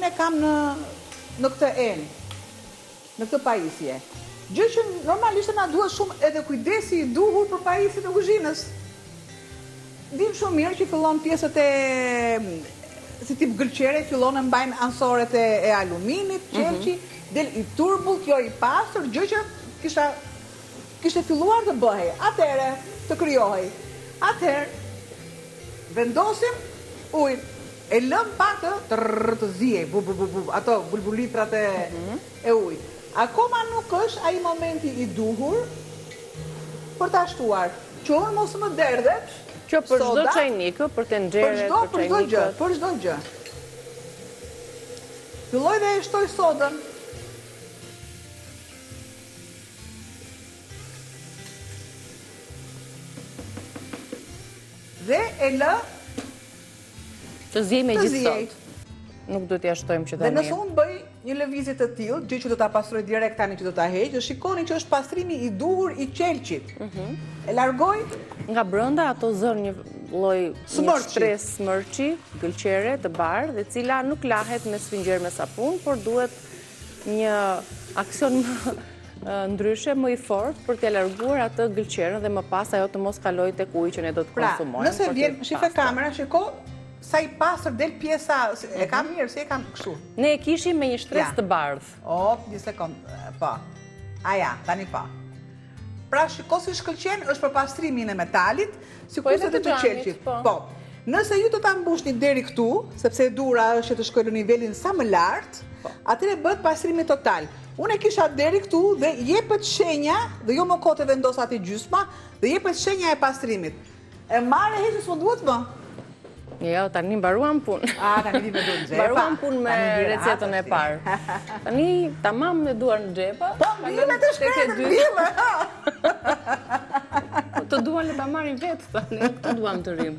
alumin e kam në këtë enë, në këtë pajisje. Gjë që normalisht na duhet shumë edhe kujdesi i duhur për pajisjet e kuzhinës. Dim shumë mirë që fillon pjesët si tip gëlqere, fillon e mbajnë ansoret e aluminit, qelçi, del i turbull, kjo i pastër, gjë që kishte filluar të bëhej, atëherë të krijohej. Atëherë vendosim ujë, e lëm pak të zihej, ato bulbulitrat e ujit. Akoma nuk është ai momenti i duhur për ta shtuar. Që unë mos më derdhet. Që për çdo çajnikë, për tenxhere, për çajnikët. Për çdo gjë. Filloj dhe e shtoj sodën. Dhe e lë të zjej me gjithë sot. Nuk do t'ja shtojmë që tani. Dhe nëse unë bëj një lëvizje të tillë, gjë që do ta pastroj direkt tani që do ta heq, shikoni që është pastrimi i duhur i qelçit. E largoj nga brenda, ato zën një lloj stres smërçi, gëlqere të bardhë, e cila nuk lahet me sfingjer me sapun, por duhet një aksion ndryshe më i fortë për t'ia larguar atë gëlqerën dhe më pas ajo të mos kalojë tek uji që ne do të konsumojmë. Nëse vjen shife kamera, shiko sa i pastër del pjesa, e kam mirë, se e kam kështu. Ne e kishim me një shtres të bardhë. Një sekond, po. Tani po. Pra shiko si shkëlqen, është për pastrimin e metalit, sikurse të qelçit. Po. Nëse ju do ta mbushni deri këtu, sepse dura është që të shkojë në nivelin sa më lart, atëherë bëhet pastrimi total. Unë e kisha deri këtu dhe jepet shenja, dhe jo më kote vendos aty gjysma, dhe jepet shenja e pastrimit. E marrë e heqës më duhet më? Jo, tani mbaruam punë. Tani vi me duar në xhepa. Mbaruam punë me recetën e parë. Tani tamam me duar në xhepa. Po, bile të shkretën, bile. Të duan le ta marrin vetë, tani, këtë duam të rrim.